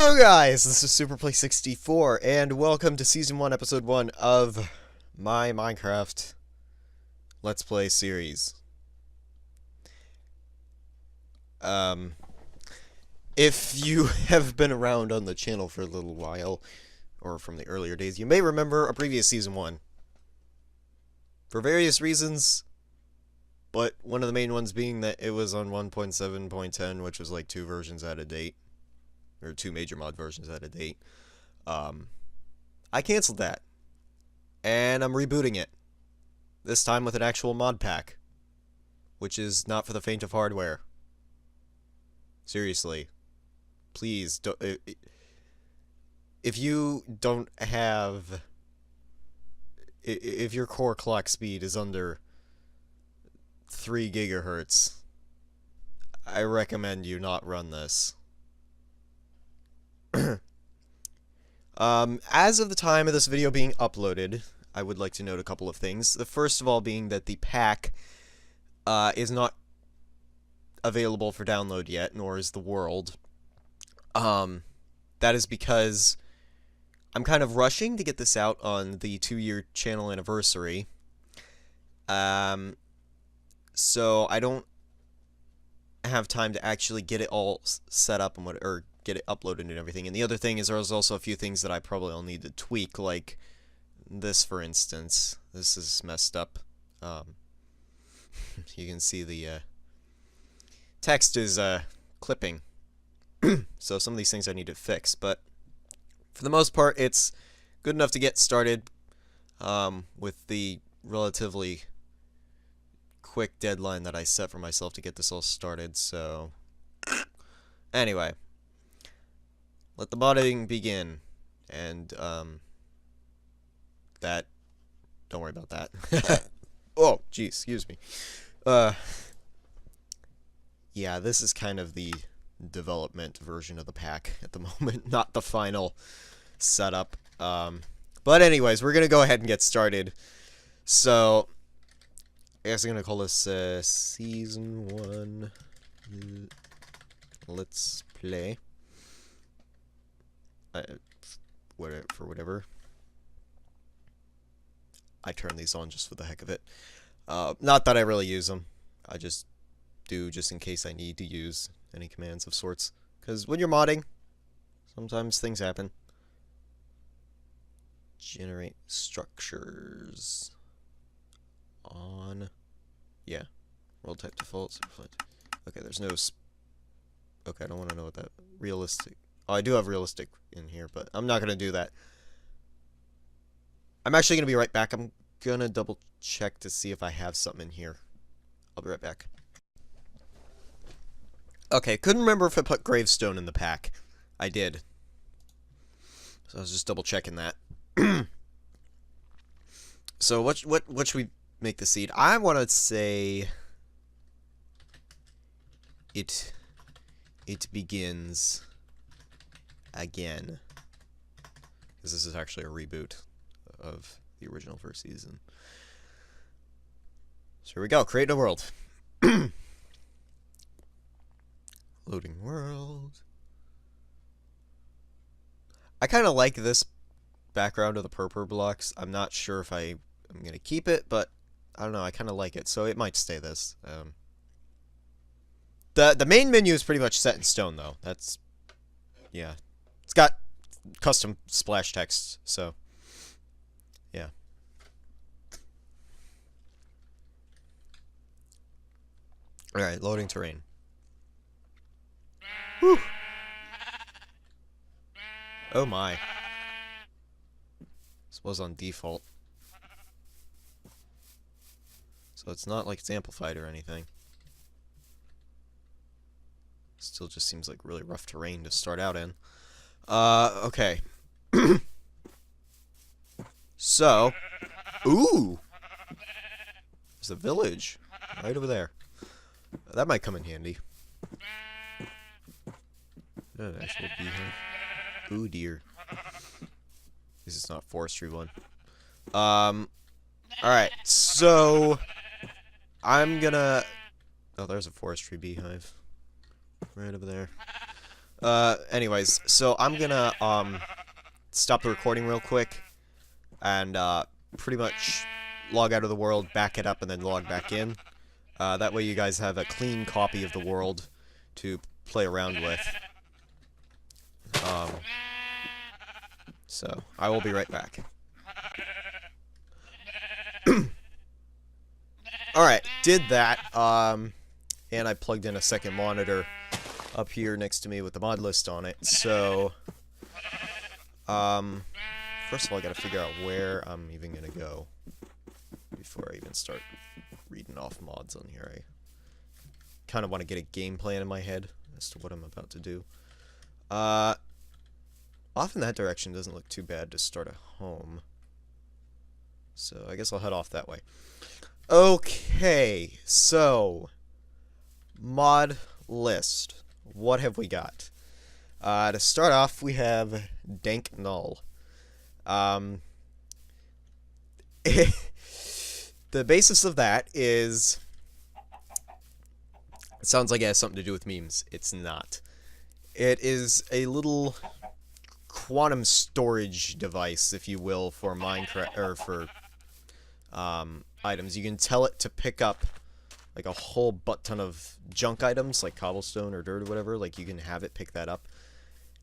Hello guys, this is SuperPlay64, and welcome to Season 1, Episode 1 of my Minecraft Let's Play series. If you have been around on the channel for a little while, or from the earlier days, you may remember a previous Season 1. For various reasons, but one of the main ones being that it was on 1.7.10, which was like 2 versions out of date. Or 2 major mod versions out of date. I canceled that. And I'm rebooting it. This time with an actual mod pack. Which is not for the faint of hardware. Seriously. Please, don't, if you don't have... If your core clock speed is under 3 gigahertz, I recommend you not run this. As of the time of this video being uploaded, I would like to note a couple of things. The first of all being that the pack is not available for download yet, nor is the world. That is because I'm kind of rushing to get this out on the 2-year channel anniversary. So I don't have time to actually get it all set up and or get it uploaded and everything. And the other thing is there's also a few things that I probably will need to tweak, like this, for instance. This is messed up. You can see the text is clipping. So some of these things I need to fix, but for the most part it's good enough to get started with the relatively quick deadline that I set for myself to get this all started. So anyway, let the modding begin, and that, don't worry about that. Oh, geez, excuse me. Yeah, this is kind of the development version of the pack at the moment, not the final setup. But anyways, we're gonna go ahead and get started. So I guess I'm gonna call this Season 1 Let's Play. For whatever. I turn these on just for the heck of it. Not that I really use them. I just do just in case I need to use any commands of sorts. Because when you're modding, sometimes things happen. Generate structures. On. Yeah. World type default. Okay, there's no... Okay, I don't want to know what that... Realistic... Oh, I do have realistic in here, but I'm not going to do that. I'm actually going to be right back. I'm going to double check to see if I have something in here. I'll be right back. Okay, couldn't remember if I put gravestone in the pack. I did. So I was just double checking that. So what should we make the seed? I want to say it begins again, because this is actually a reboot of the original first season. So here we go. Create a world. Loading world. I kind of like this background of the purple blocks. I'm not sure if I'm going to keep it, but I don't know. I kind of like it, so it might stay this. The main menu is pretty much set in stone, though. That's... yeah. It's got custom splash text, so... yeah. Alright, loading terrain. Whew. Oh my. This was on default. So it's not like it's amplified or anything. Still just seems like really rough terrain to start out in. Okay. So, ooh! There's a village right over there. That might come in handy. An actual beehive. Ooh dear. This is not forestry one. Alright, so I'm gonna... Oh, there's a forestry beehive. Right over there. Anyways, so I'm gonna stop the recording real quick and pretty much log out of the world, back it up, and then log back in. That way you guys have a clean copy of the world to play around with. So I will be right back. Alright, did that, and I plugged in a second monitor up here next to me with the mod list on it, so, first of all I gotta figure out where I'm even gonna go before I even start reading off mods on here. I kind of want to get a game plan in my head as to what I'm about to do. Off in that direction doesn't look too bad to start a home, so I guess I'll head off that way. Okay, so mod list. What have we got? To start off, we have Dank Null. The basis of that is, it sounds like it has something to do with memes. It's not. It is a little quantum storage device, if you will, for Minecraft, or for items. You can tell it to pick up like a whole butt ton of junk items, like cobblestone or dirt or whatever. Like, you can have it pick that up,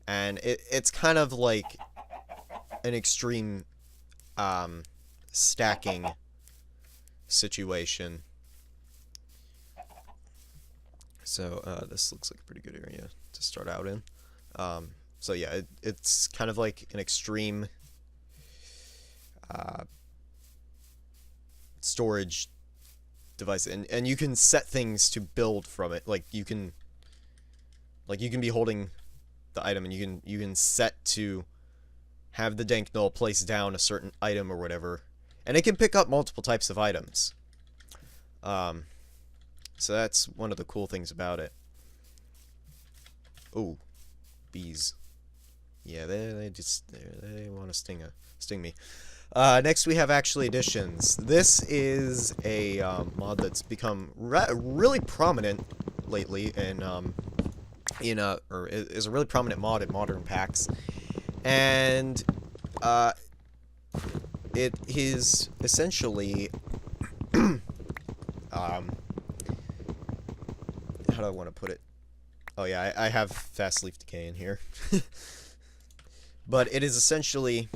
and it's kind of like an extreme stacking situation. So this looks like a pretty good area to start out in. So yeah, it's kind of like an extreme storage device, and you can set things to build from it. Like you can be holding the item, and you can set to have the dank null place down a certain item or whatever, and it can pick up multiple types of items. So that's one of the cool things about it. Oh, bees. Yeah, they want to sting me. Next we have Actually Additions. This is a mod that's become really prominent lately or is a really prominent mod in modern packs, and it is essentially how do I want to put it? Oh yeah, I have fast leaf decay in here. But it is essentially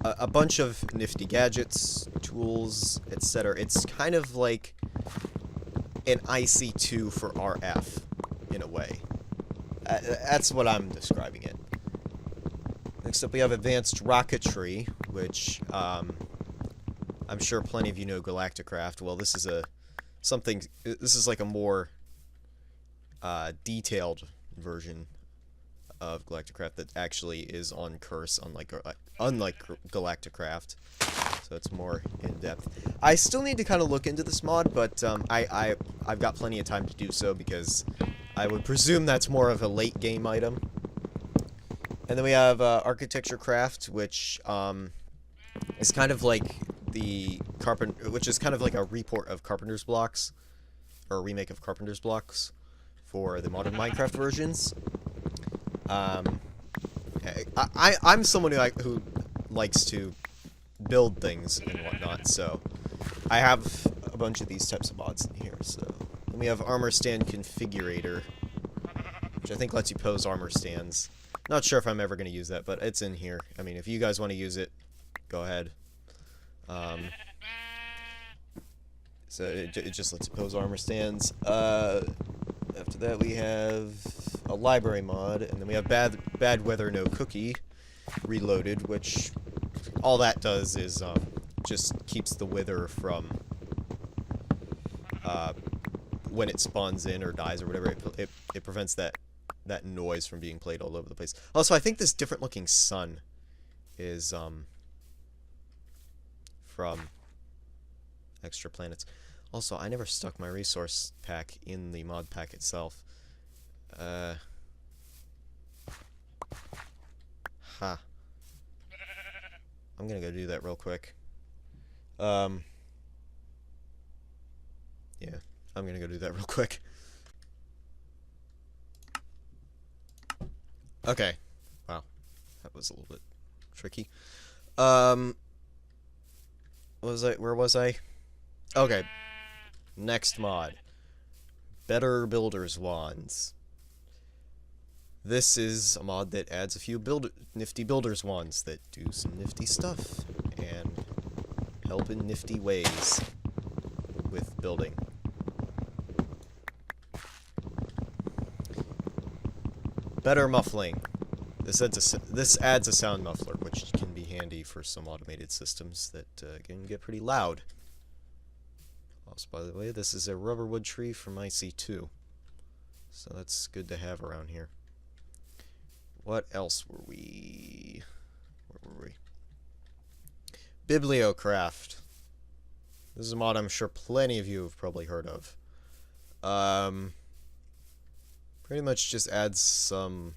a bunch of nifty gadgets, tools, etc. It's kind of like an IC2 for RF, in a way. That's what I'm describing it. Next up we have Advanced Rocketry, which I'm sure plenty of you know Galacticraft. Well, this is this is like a more detailed version of Galacticraft that actually is on Curse, unlike Galacticraft, so it's more in depth. I still need to kind of look into this mod, but I've got plenty of time to do so, because I would presume that's more of a late game item. And then we have Architecture Craft, which is kind of like which is kind of like a report of Carpenter's Blocks, or a remake of Carpenter's Blocks for the modern Minecraft versions. I'm someone who likes to build things and whatnot, so I have a bunch of these types of mods in here. So then we have Armor Stand Configurator, which I think lets you pose armor stands. Not sure if I'm ever going to use that, but it's in here. I mean, if you guys want to use it, go ahead. So it just lets you pose armor stands. After that we have a library mod, and then we have Bad Weather No Cookie Reloaded, which all that does is just keeps the wither from when it spawns in or dies or whatever. It prevents that noise from being played all over the place. Also, I think this different looking sun is from Extra Planets. Also, I never stuck my resource pack in the mod pack itself. I'm gonna go do that real quick. Yeah, I'm gonna go do that real quick. Okay. Wow. That was a little bit tricky. Where was I? Okay. Next mod. Better Builder's Wands. This is a mod that adds a few nifty Builder's Wands that do some nifty stuff and help in nifty ways with building. Better muffling. This adds a sound muffler, which can be handy for some automated systems that can get pretty loud. Also, by the way, this is a rubber wood tree from IC2, so that's good to have around here. What else were we? Where were we? Bibliocraft. This is a mod I'm sure plenty of you have probably heard of. Pretty much just adds some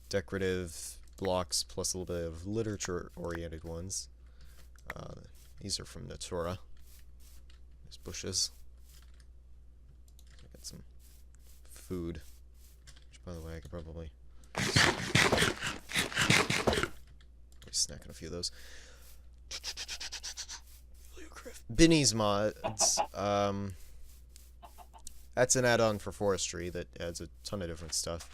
decorative blocks plus a little bit of literature-oriented ones. These are from Natura. There's bushes. I got some food, which, by the way, I could probably snack on a few of those. Binny's mods. That's an add-on for forestry that adds a ton of different stuff.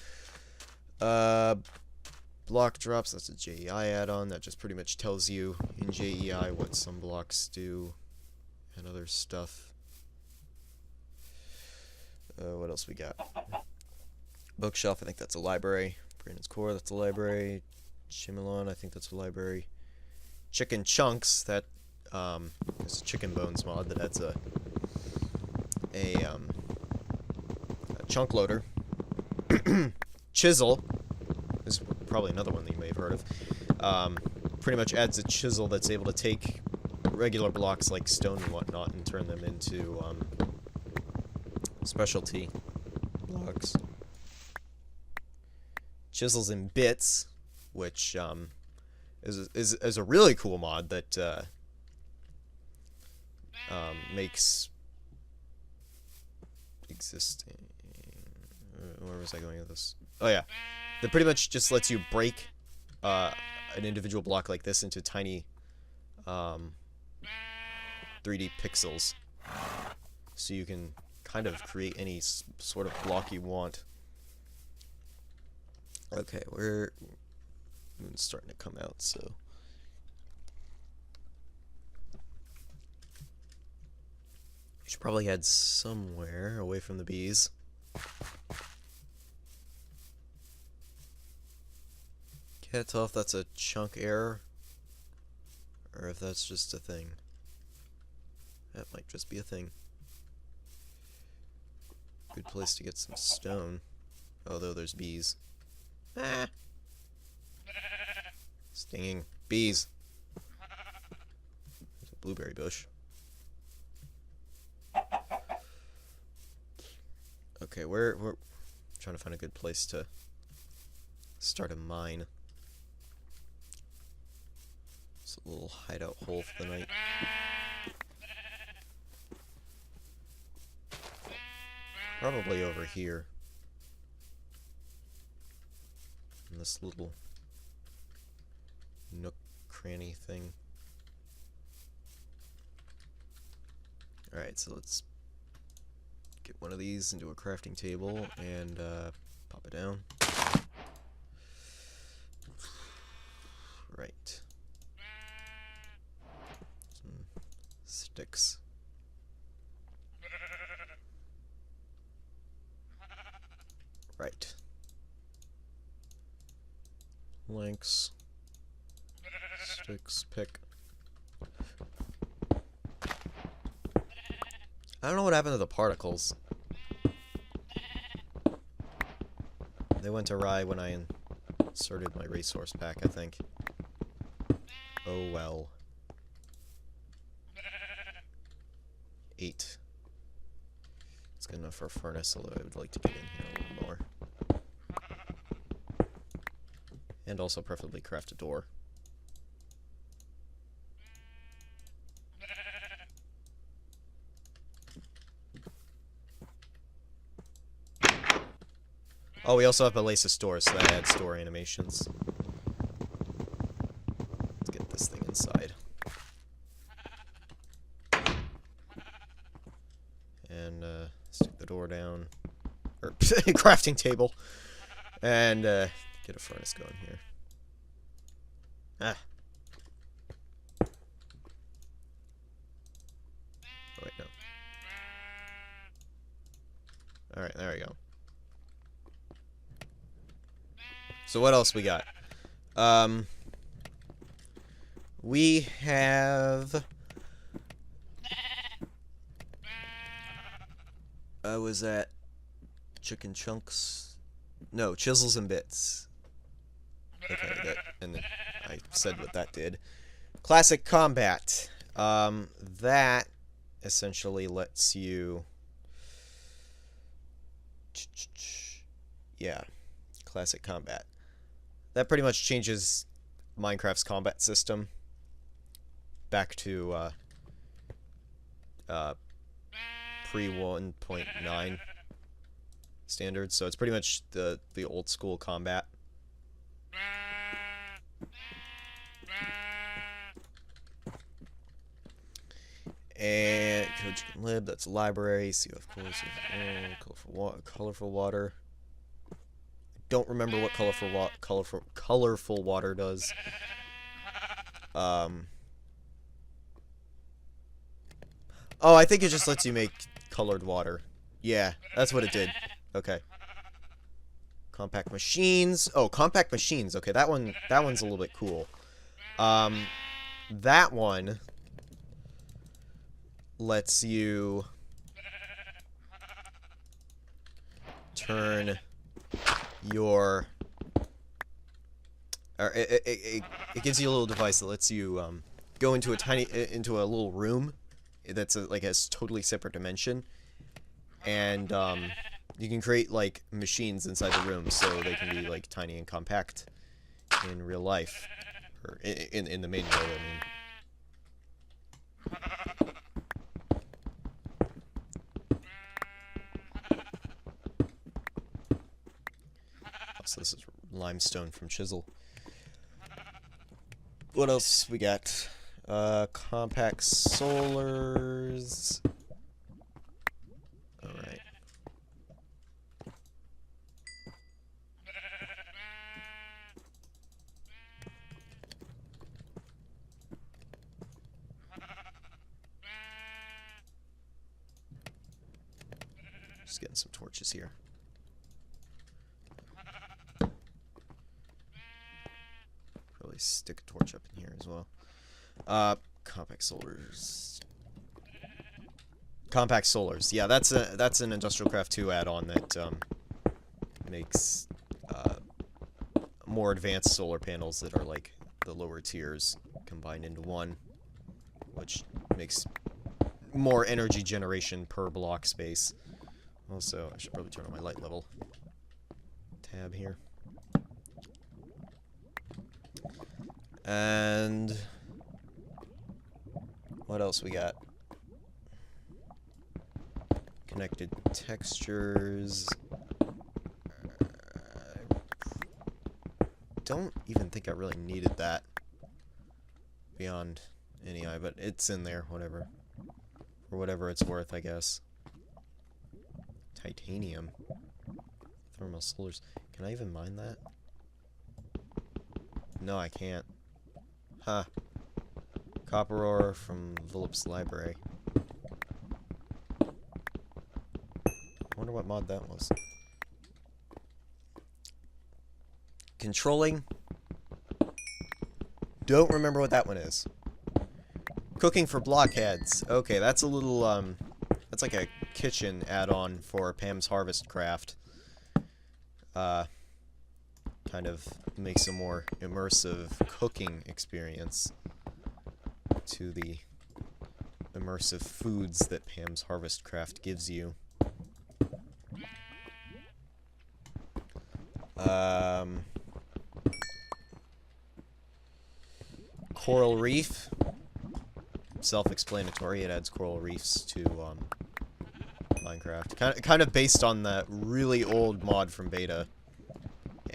Block drops, that's a JEI add-on that just pretty much tells you in JEI what some blocks do and other stuff. What else we got? Bookshelf, I think that's a library. Brandon's Core, that's a library. Chimelon, I think that's a library. Chicken Chunks, that it's a chicken bones mod that adds a chunk loader. Chisel is probably another one that you may have heard of. Pretty much adds a chisel that's able to take regular blocks like stone and whatnot and turn them into specialty blocks. Chisels in bits, which is a really cool mod that makes existing. Where was I going with this? Oh yeah, that pretty much just lets you break an individual block like this into tiny 3D pixels, so you can kind of create any sort of block you want. Okay, moon's starting to come out, so we should probably head somewhere away from the bees. Can't tell if that's a chunk error or if that's just a thing. That might just be a thing. Good place to get some stone, although there's bees. Ah. Stinging bees. There's a blueberry bush. Okay, we're trying to find a good place to start a mine. It's a little hideout hole for the night. Probably over here. In this little nook cranny thing. Alright, so let's get one of these into a crafting table and pop it down. Right. Some sticks. Right. Planks. Sticks, pick. I don't know what happened to the particles. They went awry when I inserted my resource pack, I think. Oh well. 8. It's good enough for a furnace, although I would like to get in here a little more. And also preferably craft a door. Oh, we also have a lace of store, so that adds store animations. Let's get this thing inside. And, stick the door down. Or, crafting table. And, get a furnace going here. Ah. Oh, wait, no. Alright, there we go. So what else we got? We have... was that chicken chunks? No, chisels and bits. Okay, and I said what that did. Classic combat. That essentially lets you... Yeah, classic combat. That pretty much changes Minecraft's combat system back to pre 1.9 standards. So it's pretty much the old school combat. And code chicken lib, that's a library. See, of course, colorful water. Don't remember what colorful water does. Oh, I think it just lets you make colored water. Yeah, that's what it did. Okay. Compact machines. Oh, compact machines. Okay, that one's a little bit cool. That one lets you turn your... Or it gives you a little device that lets you go into a little room that's like a totally separate dimension, and you can create like machines inside the room, so they can be like tiny and compact in real life, or in the main world, I mean. So this is limestone from chisel. What else we got? Compact solars. Alright. Just getting some torches here. Probably stick a torch up in here as well. Compact solars. Compact solars. Yeah, that's an Industrial Craft 2 add-on that makes more advanced solar panels that are like the lower tiers combined into one, which makes more energy generation per block space. Also, I should probably turn on my light level tab here. And what else we got? Connected textures. Don't even think I really needed that beyond any eye, but it's in there, whatever. For whatever it's worth, I guess. Titanium. Thermal solars. Can I even mine that? No, I can't. Huh. Copper ore from Philip's library. I wonder what mod that was. Controlling. Don't remember what that one is. Cooking for blockheads. Okay, that's a little, that's like a kitchen add-on for Pam's Harvest Craft. Kind of makes a more immersive cooking experience to the immersive foods that Pam's Harvest Craft gives you. Coral Reef. Self-explanatory. It adds coral reefs to Minecraft. Kind of based on that really old mod from beta.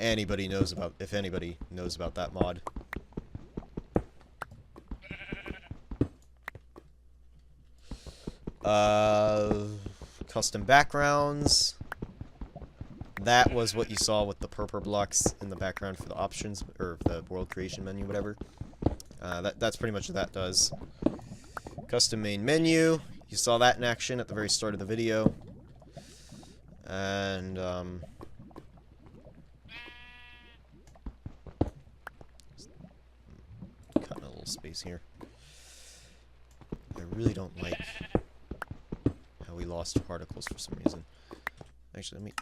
anybody knows about, if anybody knows about that mod. Custom backgrounds. That was what you saw with the purple blocks in the background for the options, or the world creation menu, whatever. That's pretty much what that does. Custom main menu. You saw that in action at the very start of the video. And, cutting a little space here. I really don't like how we lost particles for some reason. Actually, let me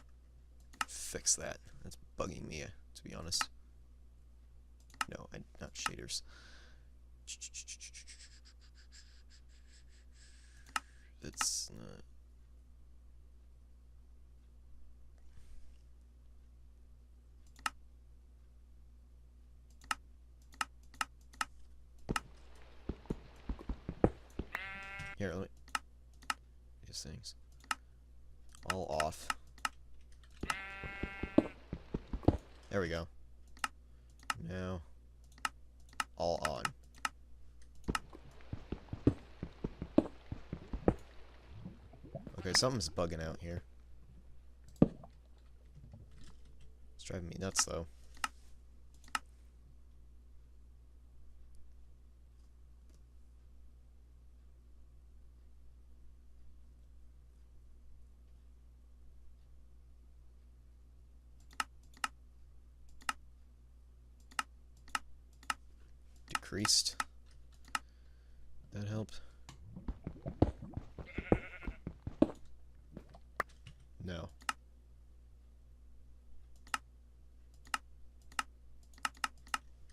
fix that. That's bugging me, to be honest. No, not shaders. It's not. Here, let me. These things. All off. There we go. Now, all on. Okay, something's bugging out here. It's driving me nuts, though. Decreased. That helped. No.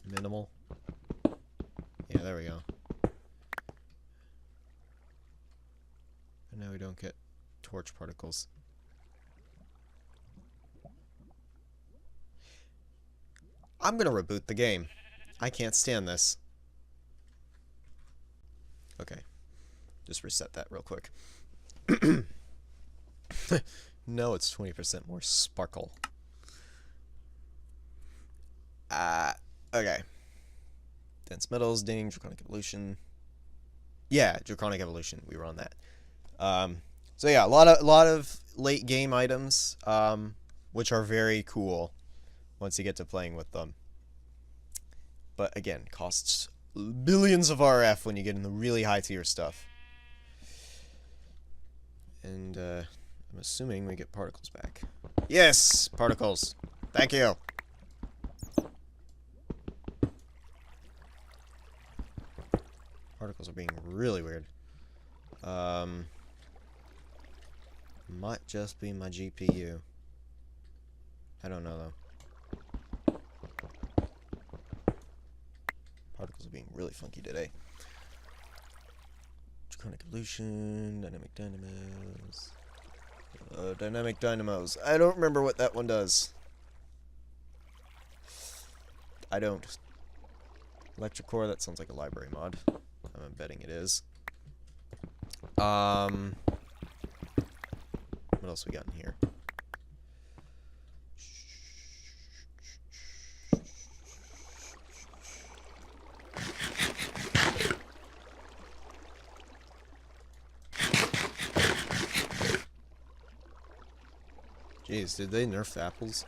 Minimal. Yeah, there we go. And now we don't get torch particles. I'm gonna reboot the game. I can't stand this. Okay. Just reset that real quick. No, it's 20% more sparkle. Okay. Dense metals, ding, draconic evolution. Yeah, draconic evolution. We were on that. So yeah, a lot of late game items, which are very cool once you get to playing with them. But again, costs billions of RF when you get in the really high tier stuff. And I'm assuming we get particles back. Yes, particles. Thank you. Particles are being really weird. Might just be my GPU. I don't know though. Particles are being really funky today. Draconic evolution, dynamic dynamos. Dynamic dynamos. I don't remember what that one does. I don't. Electric core, that sounds like a library mod. I'm betting it is. What else we got in here? Jeez, did they nerf the apples?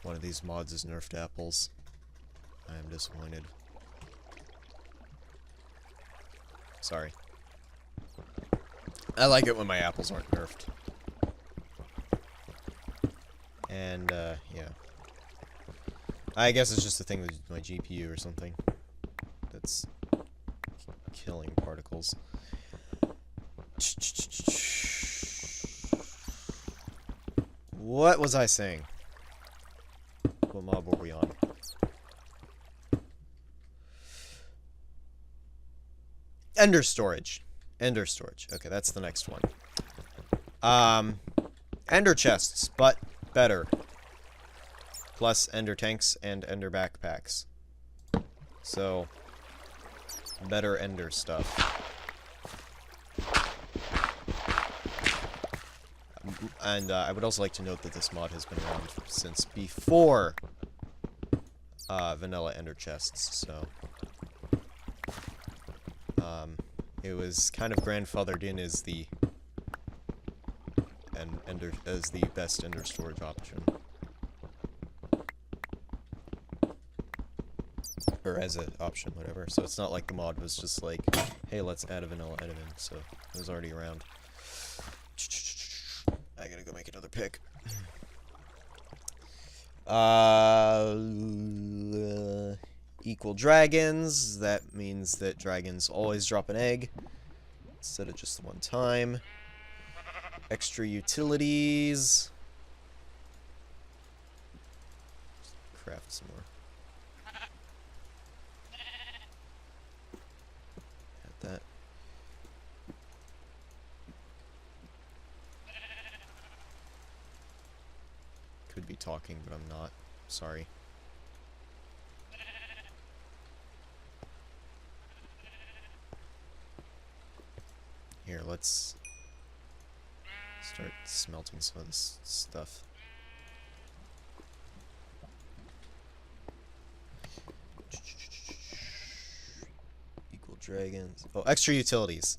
One of these mods is nerfed apples. I am disappointed. Sorry. I like it when my apples aren't nerfed. And, yeah. I guess it's just a thing with my GPU or something. That's killing particles. What was I saying? What mob were we on? Ender storage. Ender storage. Okay, that's the next one. Ender chests, but better. Plus ender tanks and ender backpacks. So, better ender stuff. And I would also like to note that this mod has been around since before vanilla ender chests, so it was kind of grandfathered in as the best ender storage option, or as an option, whatever. So it's not like the mod was just like, hey, let's add a vanilla editor, so it was already around. I gotta go make another pick. Equal dragons. That means that dragons always drop an egg instead of just one time. Extra utilities. Craft some more. Add that. Could be talking, but I'm not. Sorry. Here, let's start smelting some of this stuff. Equal dragons. Oh, extra utilities.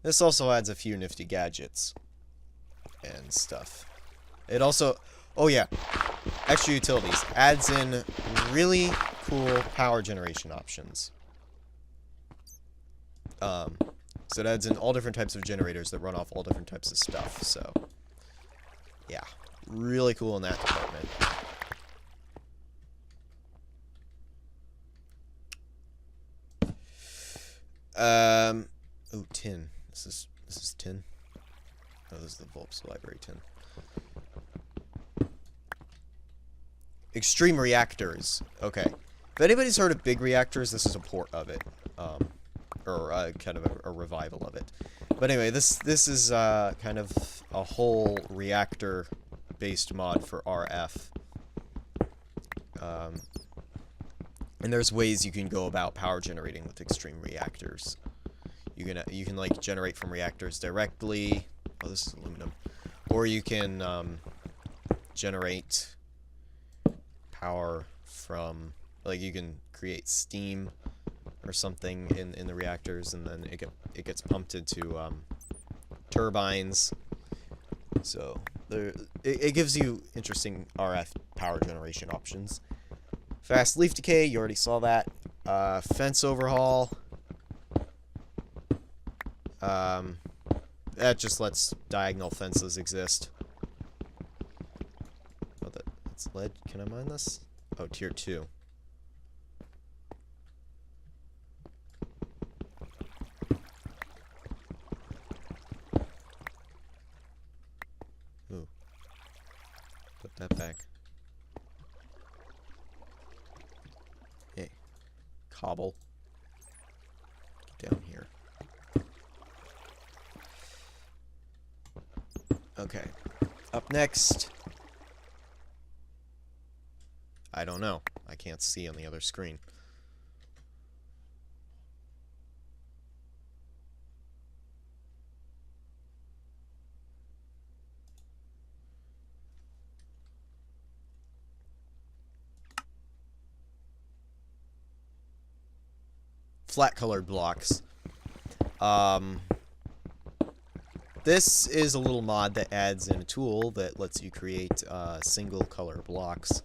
This also adds a few nifty gadgets and stuff. It also... Oh yeah, extra utilities. Adds in really cool power generation options. So it adds in all different types of generators that run off all different types of stuff, so... Yeah, really cool in that department. Oh, tin. This is tin? Oh, this is the Volps library tin. Extreme reactors. Okay. If anybody's heard of big reactors, this is a port of it. Or kind of a revival of it. But anyway, this is kind of a whole reactor-based mod for RF. And there's ways you can go about power generating with extreme reactors. You can like generate from reactors directly. Oh, this is aluminum. Or you can generate power from, like, you can create steam or something in the reactors, and then it gets pumped into turbines. So it gives you interesting RF power generation options. Fast leaf decay, you already saw that. Fence overhaul. That just lets diagonal fences exist. Oh, that's lead. Can I mine this? Oh, tier 2. Ooh. Put that back. Hey. Cobble. Get down here. Okay. Up next. I don't know. I can't see on the other screen. Flat colored blocks. This is a little mod that adds in a tool that lets you create single color blocks,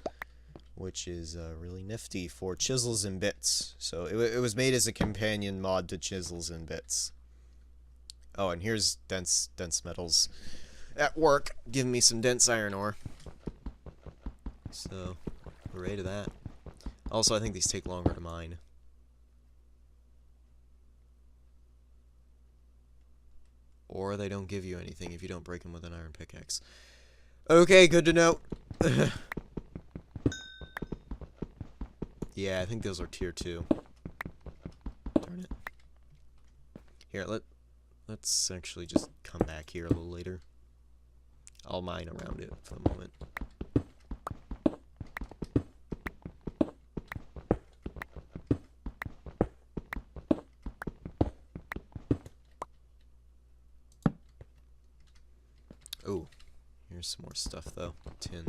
which is really nifty for chisels and bits. So it was made as a companion mod to chisels and bits. Oh, and here's dense metals at work, giving me some dense iron ore. So, hooray to that. Also, I think these take longer to mine. Or they don't give you anything if you don't break them with an iron pickaxe. Okay, good to know. Yeah, I think those are tier 2. Darn it. Here, let's actually just come back here a little later. I'll mine around it for the moment. Ooh, There's some more stuff though. Tin.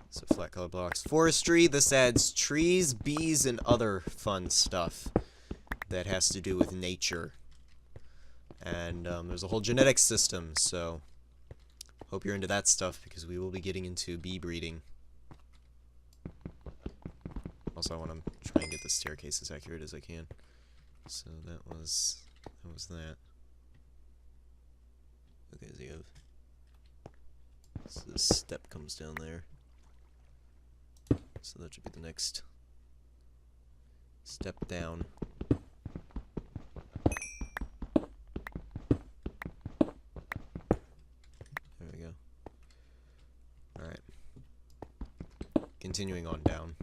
So flat color blocks. Forestry, this adds trees, bees, and other fun stuff that has to do with nature. And there's a whole genetics system, so hope you're into that stuff because we will be getting into bee breeding. Also, I want to try and get the staircase as accurate as I can. So that was that. Okay, so you have this step comes down there. So that should be the next step down. There we go. Alright. Continuing on down.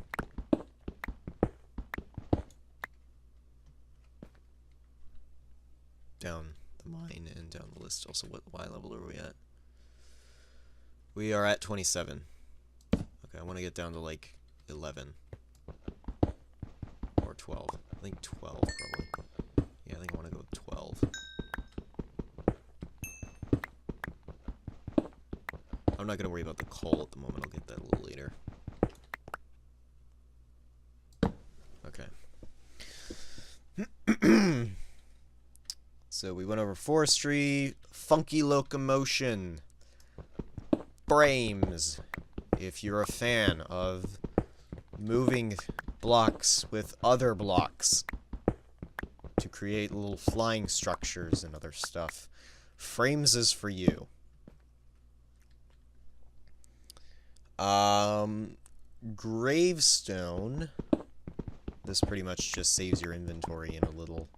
Down the mine and down the list. Also, what Y level are we at? We are at 27. Okay, I want to get down to like 11 or 12. I think 12 probably. Yeah, I think I want to go with 12. I'm not going to worry about the coal at the moment. I'll get that a little later. Okay. So we went over forestry, funky locomotion, frames. If you're a fan of moving blocks with other blocks to create little flying structures and other stuff, frames is for you. Gravestone. This pretty much just saves your inventory in a little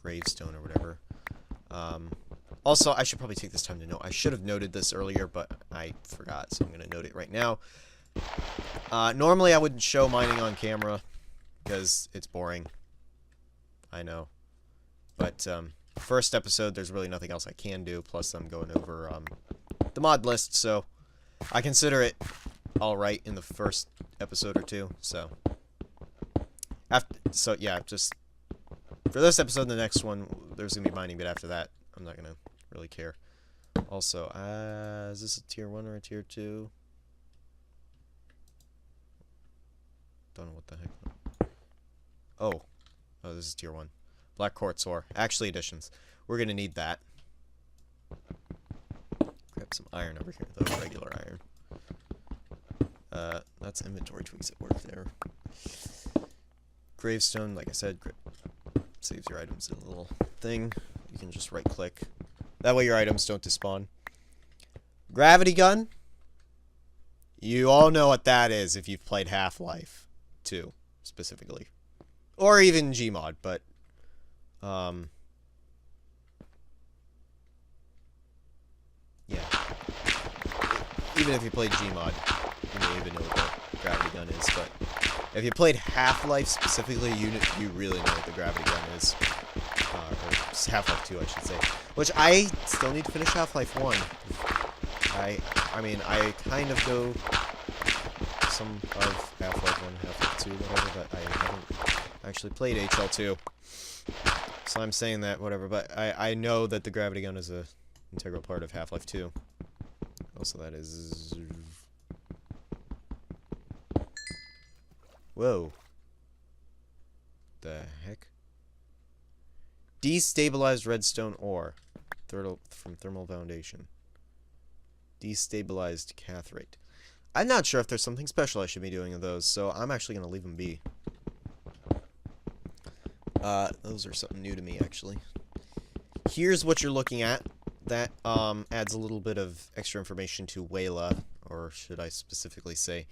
gravestone or whatever. Also, I should probably take this time to note. I should have noted this earlier, but I forgot, so I'm going to note it right now. Normally, I wouldn't show mining on camera because it's boring. I know. But first episode, there's really nothing else I can do. Plus, I'm going over the mod list, so I consider it alright in the first episode or two. So, yeah, just for this episode and the next one, there's going to be mining, but after that, I'm not going to really care. Also, is this a tier 1 or a tier 2? Don't know what the heck. Oh, this is tier 1. Black quartz ore. Actually, additions. We're going to need that. Grab some iron over here, though. Regular iron. That's inventory tweaks at work there. Gravestone, like I said, saves your items in a little thing. You can just right-click. That way your items don't despawn. Gravity gun. You all know what that is if you've played Half-Life 2, specifically. Or even Gmod, but... yeah. Even if you played Gmod, you may even know what the gravity gun is, but... if you played Half-Life specifically, you really know what the gravity gun is. Or Half-Life 2, I should say. Which I still need to finish Half-Life 1. I mean, I kind of go some of Half-Life 1, Half-Life 2, whatever, but I haven't actually played HL2. So I'm saying that, whatever, but I know that the gravity gun is a integral part of Half-Life 2. Also, that is... whoa. The heck? Destabilized redstone ore. From thermal foundation. Destabilized cathrate. I'm not sure if there's something special I should be doing with those, so I'm actually going to leave them be. Those are something new to me, actually. Here's what you're looking at. That adds a little bit of extra information to Wayla, or should I specifically say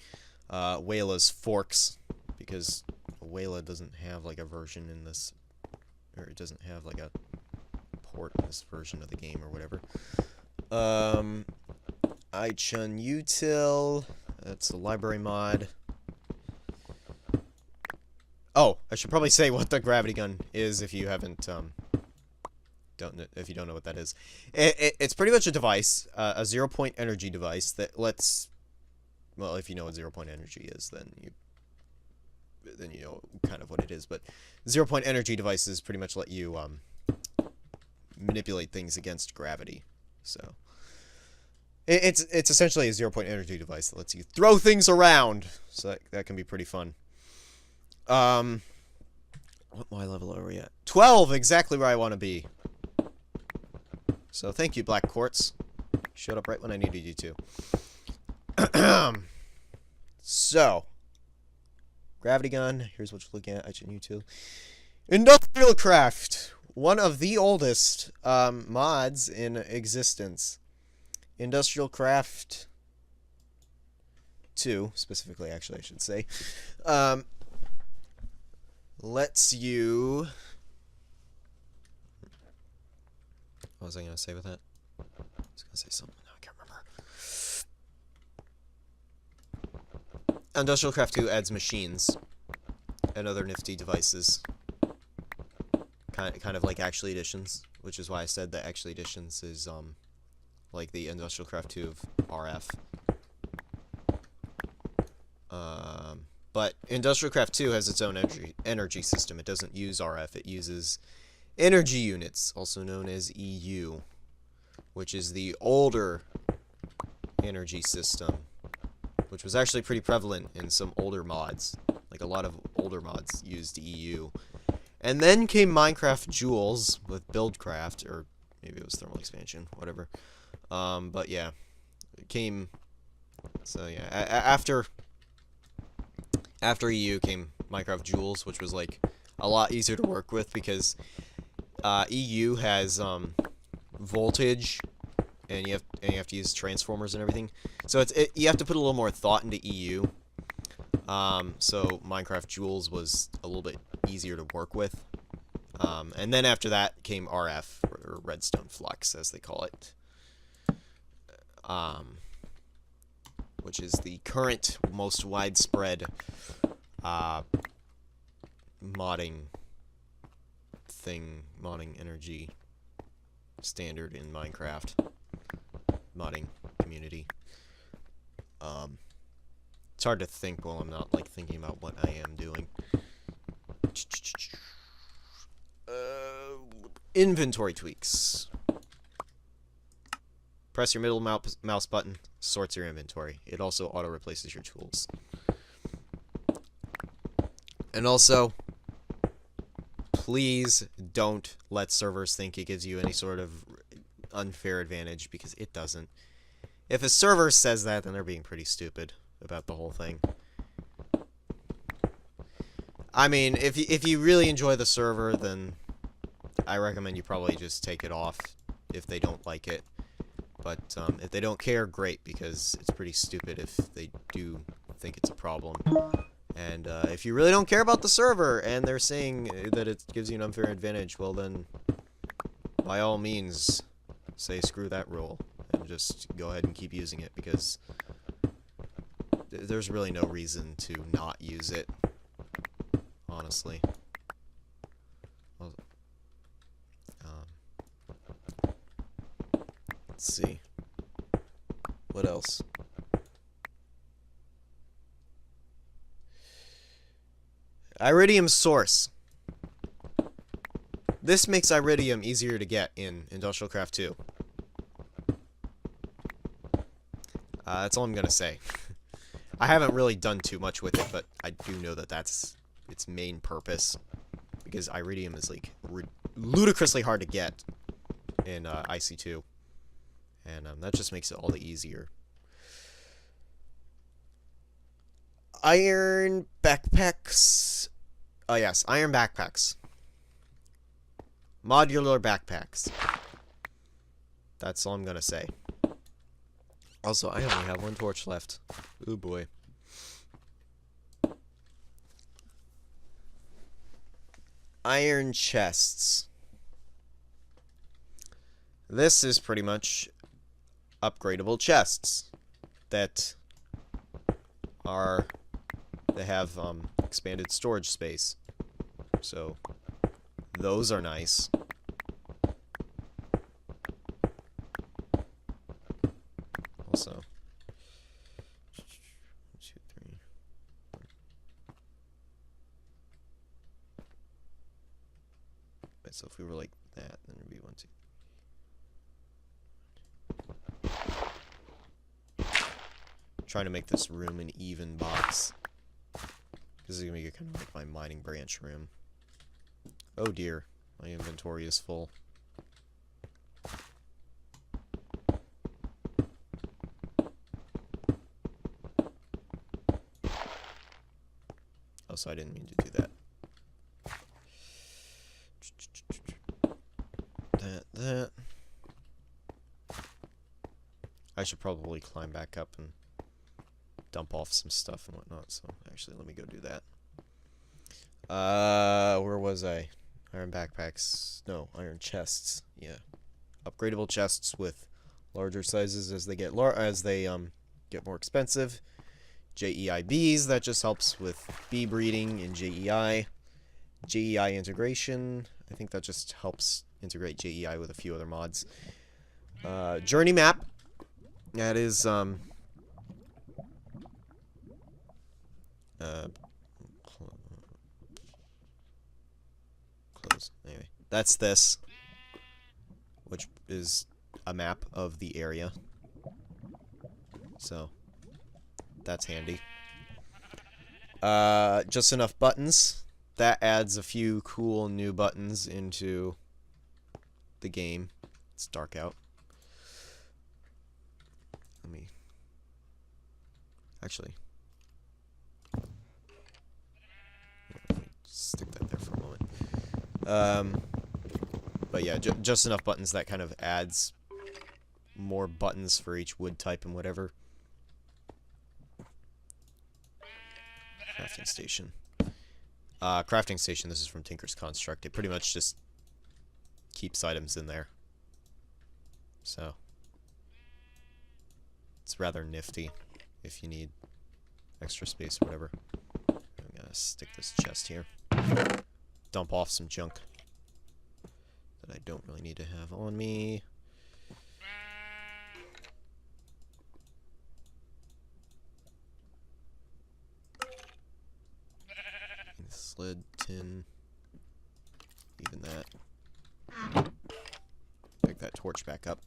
Wayla's forks, because Wayla doesn't have like a version in this, or it doesn't have like a port in this version of the game or whatever. iChun util, that's a library mod. Oh, I should probably say what the gravity gun is if you haven't if you don't know what that is. It's pretty much a device, a 0-point energy device that lets, well, if you know what 0-point energy is, then you know kind of what it is. But 0-point energy devices pretty much let you manipulate things against gravity. So it's essentially a 0-point energy device that lets you throw things around. So that can be pretty fun. What my level are we at? 12, exactly where I want to be. So thank you, Black Quartz. Showed up right when I needed you to. So, gravity gun. Here's what you're looking at. I should you too. Industrial craft. One of the oldest mods in existence. Industrial craft 2, specifically, actually, I should say. Lets you... What was I going to say with that? I was going to say something. No, I can't remember. Industrial Craft 2 adds machines and other nifty devices. Kind of like Actually Editions, which is why I said that Actually Editions is like the Industrial Craft 2 of RF. But Industrial Craft 2 has its own energy system. It doesn't use RF. It uses energy units, also known as EU, which is the older energy system, which was actually pretty prevalent in some older mods. Like, a lot of older mods used EU. And then came Minecraft Joules with Buildcraft, or maybe it was Thermal Expansion, whatever. But yeah, it came... So yeah, after EU came Minecraft Joules, which was like a lot easier to work with because EU has voltage, and you have to use transformers and everything. So you have to put a little more thought into EU. So Minecraft Joules was a little bit easier to work with. And then after that came RF, or Redstone Flux, as they call it. Which is the current most widespread modding energy standard in Minecraft modding community. It's hard to think while I'm not like thinking about what I am doing. Inventory tweaks. Press your middle mouse button, sorts your inventory. It also auto-replaces your tools. And also, please don't let servers think it gives you any sort of unfair advantage, because it doesn't. If a server says that, then they're being pretty stupid about the whole thing. I mean, if you really enjoy the server, then I recommend you probably just take it off if they don't like it. But if they don't care, great, because it's pretty stupid if they do think it's a problem. And if you really don't care about the server and they're saying that it gives you an unfair advantage, well then, by all means, say screw that rule and just go ahead and keep using it, because there's really no reason to not use it, honestly. Well, let's see. What else? Iridium source. This makes iridium easier to get in Industrial Craft 2. That's all I'm gonna say. I haven't really done too much with it, but I do know that that's its main purpose, because iridium is like ludicrously hard to get in IC2, and that just makes it all the easier. Iron backpacks. Oh yes, iron backpacks. Modular backpacks. That's all I'm gonna say. Also, I only have one torch left. Ooh boy. Iron chests. This is pretty much upgradable chests that have expanded storage space. So those are nice. Also, 1, 2, 3. Right, so if we were like that, then it'd be 1, 2. trying to make this room an even box. This is going to be kind of like my mining branch room. Oh dear, my inventory is full. Oh, so I didn't mean to do that. That. I should probably climb back up and dump off some stuff and whatnot, so actually let me go do that. Where was I? Iron backpacks. No, iron chests. Yeah. Upgradable chests with larger sizes as they get get more expensive. JEIBs, that just helps with bee breeding in JEI. JEI integration, I think that just helps integrate JEI with a few other mods. Journey map, that is, close, anyway. That's this, which is a map of the area. So, that's handy. Just enough buttons. That adds a few cool new buttons into the game. It's dark out. Let me... Actually... Let me stick that there for a moment. But yeah, just enough buttons that kind of adds more buttons for each wood type and whatever. Crafting station. Crafting station, this is from Tinker's Construct. It pretty much just keeps items in there. So, it's rather nifty if you need extra space or whatever. I'm gonna stick this chest here. Dump off some junk that I don't really need to have on me. Sled, tin, even that. Pick that torch back up.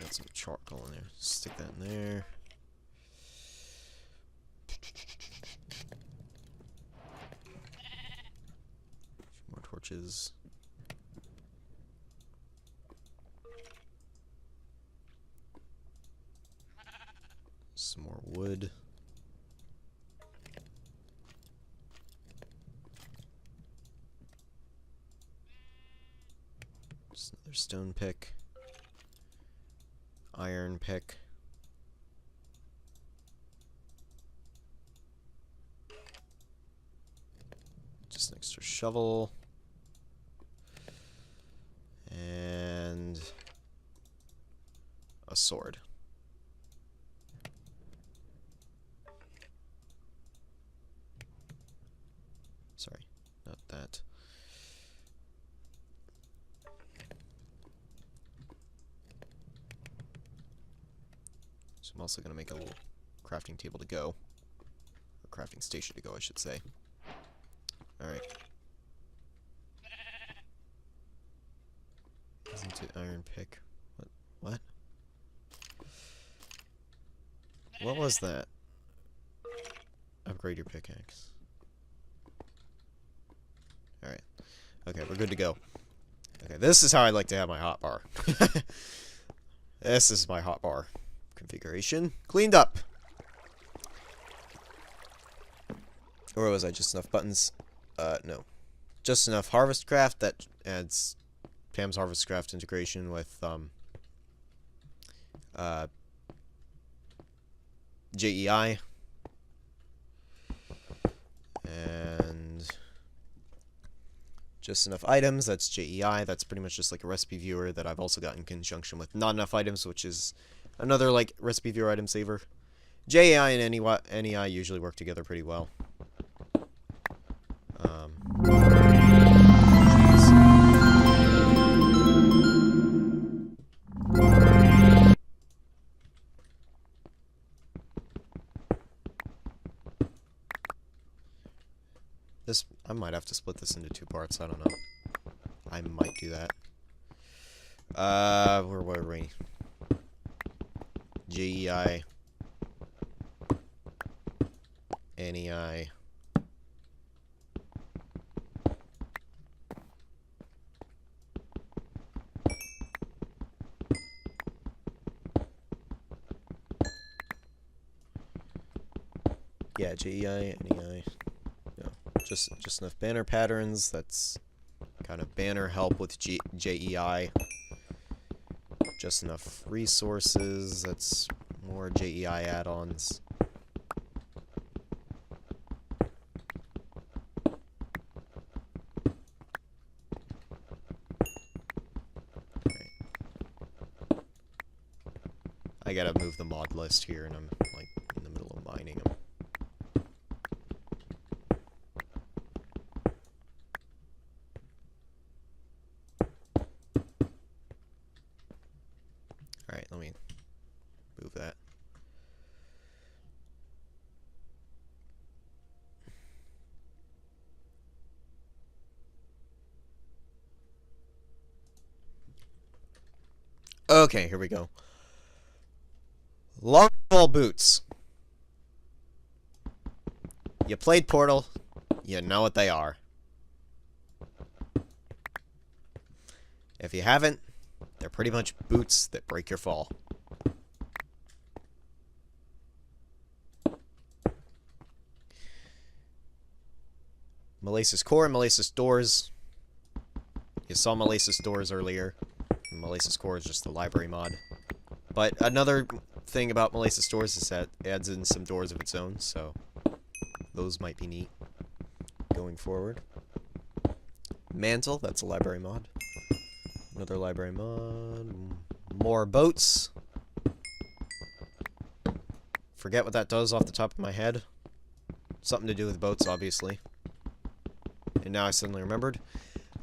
Got some charcoal in there. Stick that in there. More torches. Some more wood. Another stone pick, iron pick, just an extra shovel, and a sword. Sorry, not that. So I'm also going to make a little crafting table to go. Or crafting station to go, I should say. Alright. Isn't it iron pick? What? What was that? Upgrade your pickaxe. Alright. Okay, we're good to go. Okay, this is how I like to have my hotbar. This is my hotbar configuration. Cleaned up. Or was I just enough buttons? No. Just enough harvest craft. That adds Pam's harvest craft integration with JEI. And just enough items. That's JEI. That's pretty much just like a recipe viewer that I've also got in conjunction with not enough items, which is another like recipe viewer item saver. JEI and NEI usually work together pretty well. I might have to split this into two parts. I don't know. I might do that. Where were we? JEI, NEI. Yeah, JEI, NEI. No, just enough banner patterns. That's kind of banner help with JEI. Just enough resources. That's more JEI add-ons. I gotta move the mod list here, and I'm like in the middle of mining them. Alright, let me move that. Okay, here we go. Long ball boots. You played Portal, you know what they are. If you haven't, they're pretty much boots that break your fall. Malasis Core and Malasis Doors. You saw Malasis Doors earlier. Malasis Core is just the library mod. But another thing about Malasis Doors is that it adds in some doors of its own, so those might be neat going forward. Mantle, that's a library mod. Another library mod. More boats. Forget what that does off the top of my head. Something to do with boats, obviously. And now I suddenly remembered.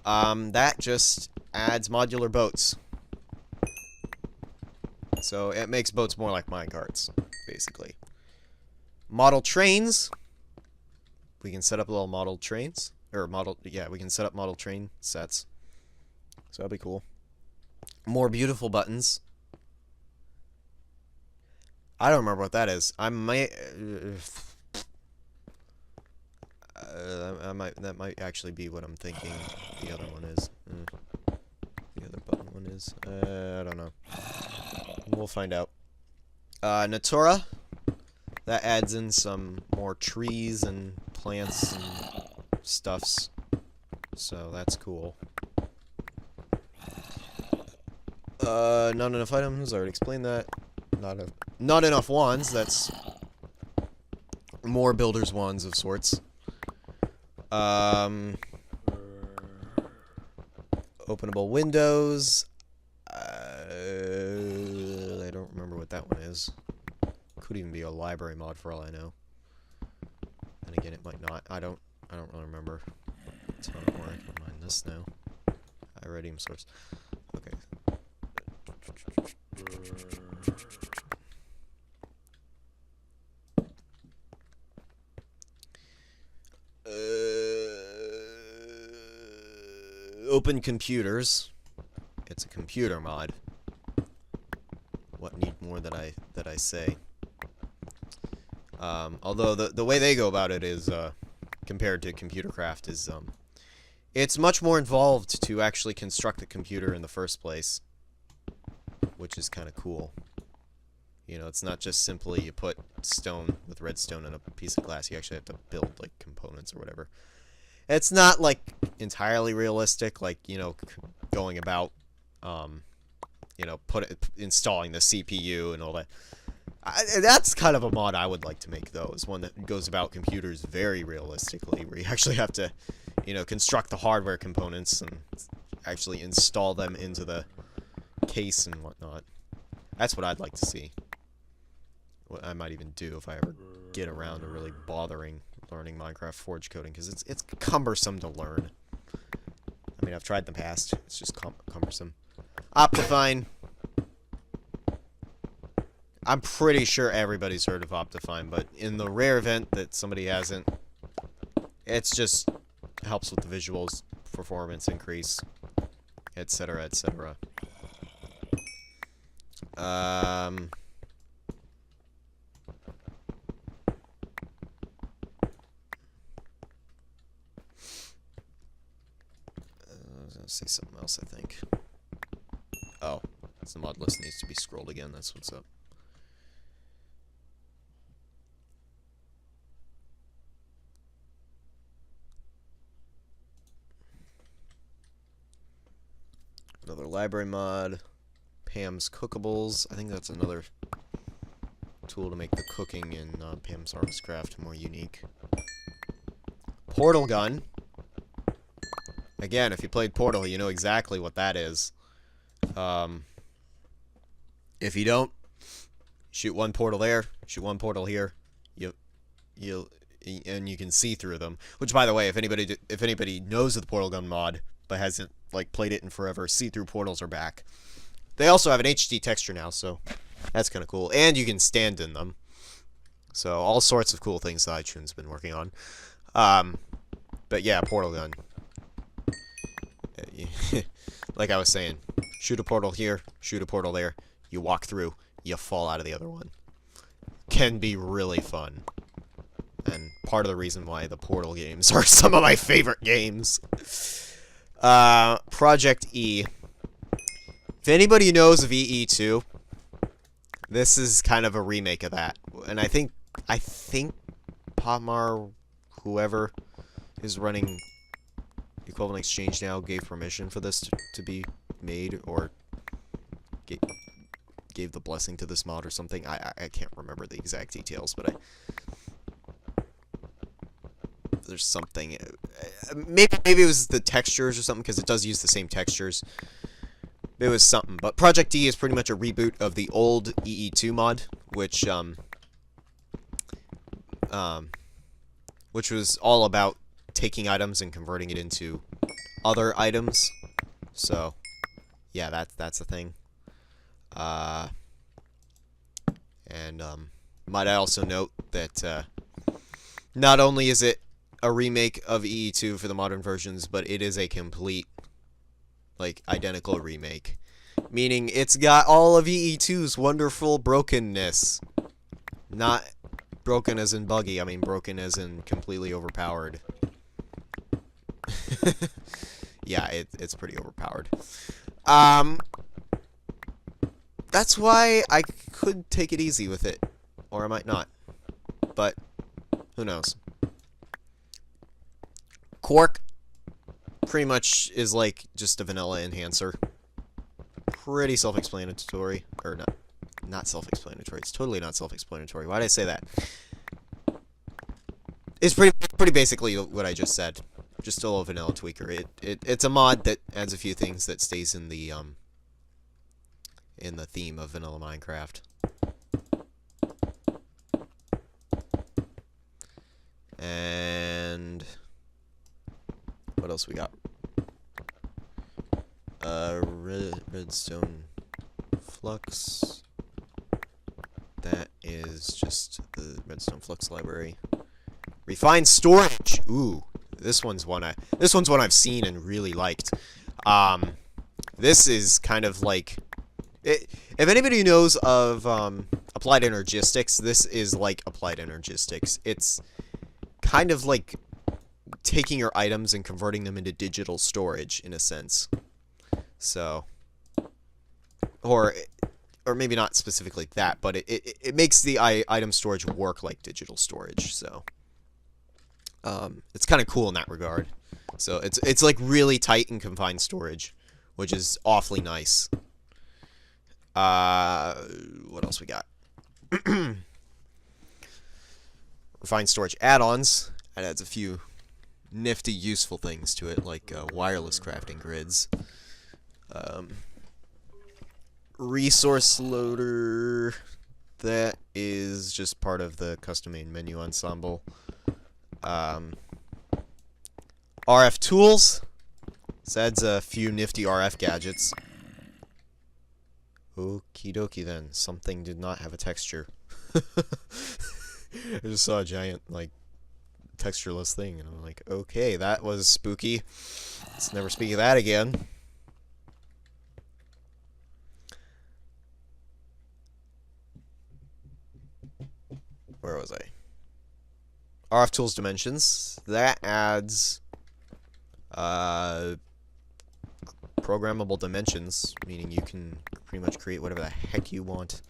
That just adds modular boats. So it makes boats more like minecarts, basically. Model trains. We can set up little model trains. Yeah, we can set up model train sets. So that'll be cool. More beautiful buttons. I don't remember what that is. I might... that might actually be what I'm thinking the other one is. The other button one is. I don't know. We'll find out. Natura. That adds in some more trees and plants and stuffs. So that's cool. Not enough items. I already explained that. Not enough wands. That's more builder's wands of sorts. Openable windows. I don't remember what that one is. Could even be a library mod for all I know. And again, it might not. I don't really remember. So I don't worry. Never mind this now. Iridium source. Okay. Open computers. It's a computer mod. What need more that I say? Although the way they go about it is compared to computer craft is it's much more involved to actually construct the computer in the first place, which is kind of cool. You know, it's not just simply you put stone with redstone in a piece of glass. You actually have to build like components or whatever. It's not like entirely realistic, like, you know, going about you know, installing the CPU and all that. That's kind of a mod I would like to make, though, is one that goes about computers very realistically, where you actually have to, you know, construct the hardware components and actually install them into the case and whatnot. That's what I'd like to see. What I might even do if I ever get around to really bothering learning Minecraft Forge coding, because it's cumbersome to learn. I mean, I've tried in the past. It's just cumbersome. Optifine. I'm pretty sure everybody's heard of Optifine, but in the rare event that somebody hasn't, it's just helps with the visuals, performance increase, etc., etc. Let's say something else, I think. Oh, the mod list needs to be scrolled again. That's what's up. Another library mod. Pam's Cookables. I think that's another tool to make the cooking in Pam's Harvestcraft more unique. Portal gun. Again, if you played Portal, you know exactly what that is. If you don't, shoot one portal there, shoot one portal here. And you can see through them. Which, by the way, if anybody knows of the portal gun mod but hasn't like played it in forever, see-through portals are back. They also have an HD texture now, so that's kind of cool. And you can stand in them. So all sorts of cool things that iTunes has been working on. But yeah, portal gun. Like I was saying, shoot a portal here, shoot a portal there. You walk through, you fall out of the other one. Can be really fun. And part of the reason why the Portal games are some of my favorite games. Project E. If anybody knows of EE2, this is kind of a remake of that. And I think Potmar, whoever is running Equivalent Exchange now, gave permission for this to be made, or gave the blessing to this mod or something. I can't remember the exact details, but there's something. Maybe it was the textures or something, because it does use the same textures. It was something. But Project D is pretty much a reboot of the old EE2 mod, which was all about taking items and converting it into other items. So, yeah, that's the thing. Might I also note that not only is it a remake of EE2 for the modern versions, but it is a complete, like, identical remake. Meaning it's got all of EE2's wonderful brokenness. Not broken as in buggy, I mean broken as in completely overpowered. Yeah, it's pretty overpowered. That's why I could take it easy with it. Or I might not. But, who knows. Quark pretty much is like just a vanilla enhancer. Pretty self-explanatory. Or not self-explanatory. It's totally not self-explanatory. Why did I say that? It's pretty basically what I just said. Just a little vanilla tweaker. It's a mod that adds a few things that stays in the theme of vanilla Minecraft. And what else we got? Redstone Flux. That is just the Redstone Flux library. Refined storage. Ooh, this one's one I've seen and really liked. This is kind of like if anybody knows of Applied Energistics, this is like Applied Energistics. It's kind of like taking your items and converting them into digital storage in a sense. So, or maybe not specifically that, but it makes the item storage work like digital storage. So, it's kind of cool in that regard. So it's like really tight and confined storage, which is awfully nice. What else we got? Refined storage add-ons. It adds a few nifty, useful things to it, like wireless crafting grids. Resource loader. That is just part of the custom main menu ensemble. RF tools. This adds a few nifty RF gadgets. Okie dokie then. Something did not have a texture. I just saw a giant, like, textureless thing, and I'm like, okay, that was spooky. Let's never speak of that again. Where was I? RF tools dimensions. That adds programmable dimensions, meaning you can pretty much create whatever the heck you want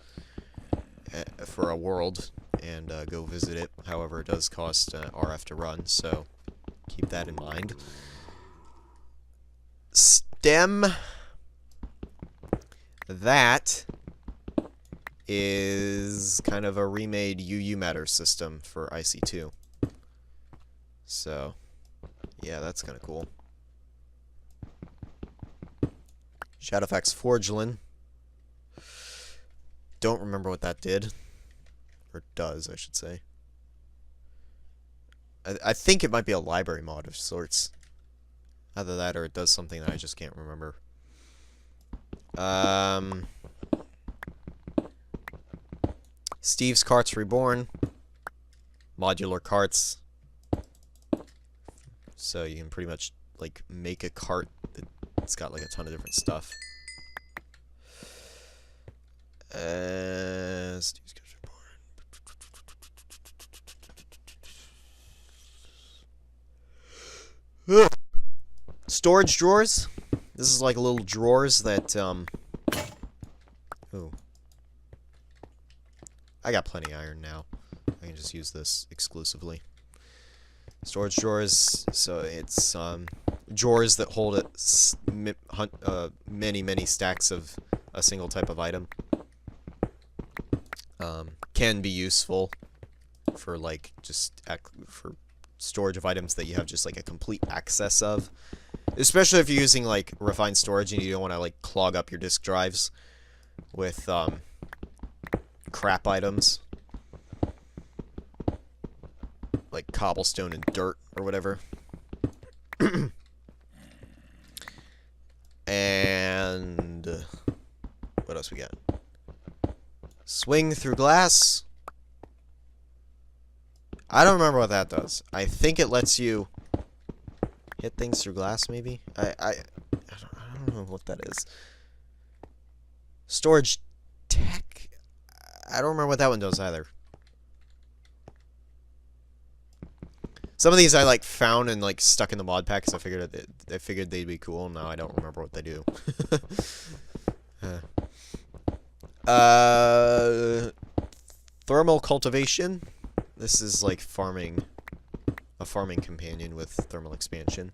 for a world and go visit it. However, it does cost RF to run, so keep that in mind. STEM. That is kind of a remade UU Matter system for IC2. So, yeah, that's kind of cool. Shadowfax Forgelin. Don't remember what that did. Or does, I should say. I think it might be a library mod of sorts. Either that or it does something that I just can't remember. Steve's Carts Reborn. Modular carts. So you can pretty much, like, make a cart that's got, like, a ton of different stuff. Steve's Carts Reborn. Storage drawers. This is like little drawers that, ooh. I got plenty of iron now. I can just use this exclusively. Storage drawers, so it's, drawers that hold many stacks of a single type of item. Can be useful for, like, just for storage of items that you have just, like, a complete access of. Especially if you're using, like, refined storage and you don't want to, like, clog up your disk drives with, crap items. Like cobblestone and dirt or whatever. And what else we got? Swing through glass. I don't remember what that does. I think it lets you hit things through glass, maybe? I don't know what that is. Storage tech? I don't remember what that one does either. Some of these I, like, found and, like, stuck in the mod pack because I figured they'd be cool. Now I don't remember what they do. Thermal cultivation. This is like a farming companion with thermal expansion.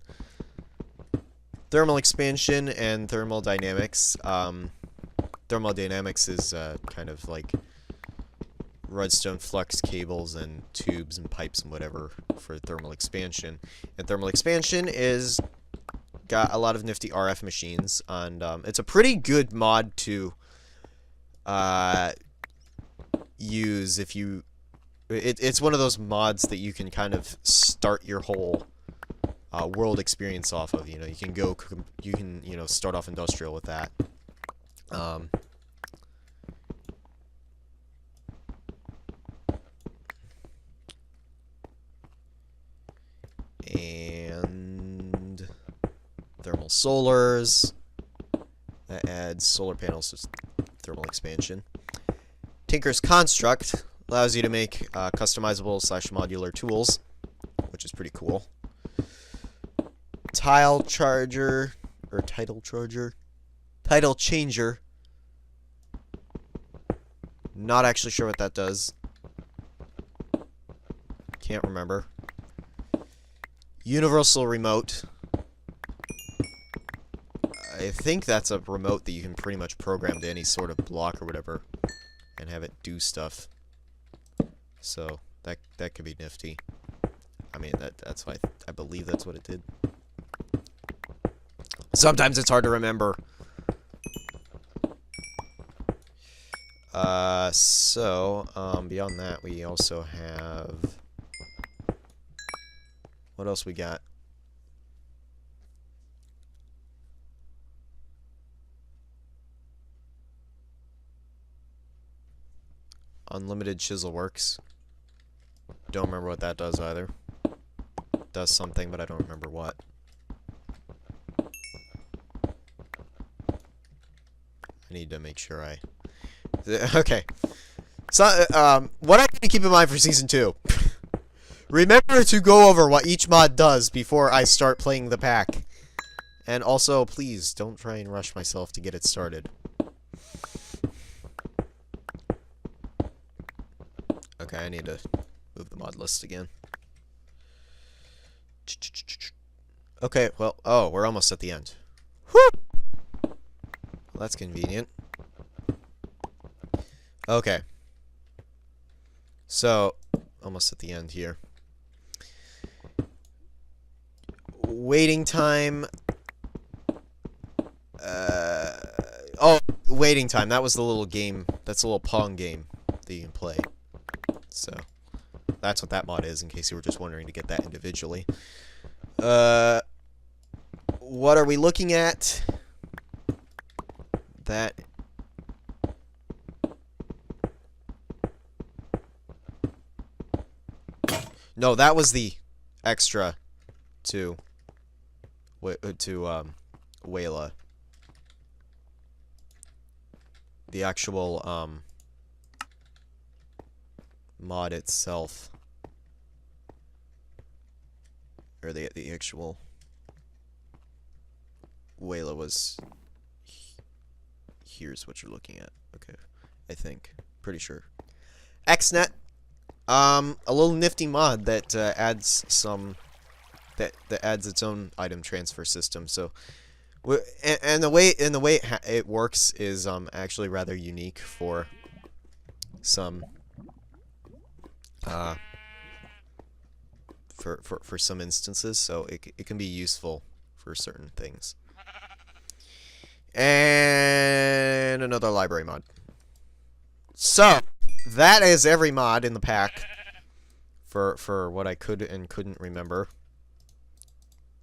Thermal expansion and thermal dynamics. Thermal dynamics is kind of like redstone flux cables and tubes and pipes and whatever for thermal expansion. And thermal expansion is got a lot of nifty RF machines, and it's a pretty good mod to use if you... It's one of those mods that you can kind of start your whole world experience off of. You know, you can you know, start off industrial with that. And thermal solars. That adds solar panels to thermal expansion. Tinker's Construct allows you to make customizable / modular tools, which is pretty cool. Tile Charger, or Title Charger, Title Changer. Not actually sure what that does. Can't remember. Universal Remote. I think that's a remote that you can pretty much program to any sort of block or whatever and have it do stuff. So that could be nifty. I mean, that's why I believe that's what it did. Sometimes it's hard to remember. Beyond that, we also have... What else we got? Unlimited Chisel Works. Don't remember what that does either. It does something, but I don't remember what. I need to make sure I... Okay. So, what I need to keep in mind for Season 2. Remember to go over what each mod does before I start playing the pack. And also, please, don't try and rush myself to get it started. Okay, I need to move the mod list again. Okay, well, oh, we're almost at the end. Whew! Well, that's convenient. Okay. So, almost at the end here. Waiting time. Oh, waiting time. That was the little game. That's a little Pong game that you can play. So, that's what that mod is, in case you were just wondering to get that individually. What are we looking at? That... No, that was the extra to Wayla. The actual mod itself, or the actual Wayla was. Here's what you're looking at. Okay, I think, pretty sure. XNet, a little nifty mod that adds some. That adds its own item transfer system. So, and the way it works is actually rather unique for some for some instances. So it can be useful for certain things. And another library mod. So that is every mod in the pack for what I could and couldn't remember.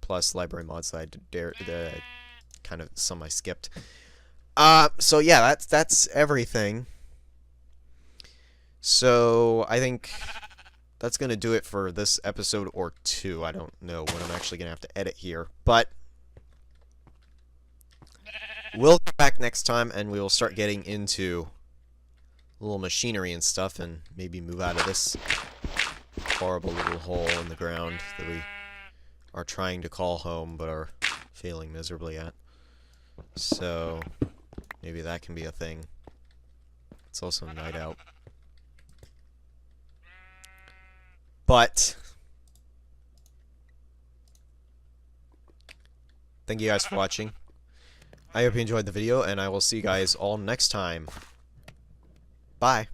Plus library mods that I kind of some I skipped. So yeah, that's everything. So I think that's gonna do it for this episode or two. I don't know when I'm actually gonna have to edit here, but we'll come back next time and we will start getting into little machinery and stuff, and maybe move out of this horrible little hole in the ground that we are trying to call home, but are failing miserably at. So, maybe that can be a thing. It's also a night out. But, thank you guys for watching. I hope you enjoyed the video, and I will see you guys all next time. Bye.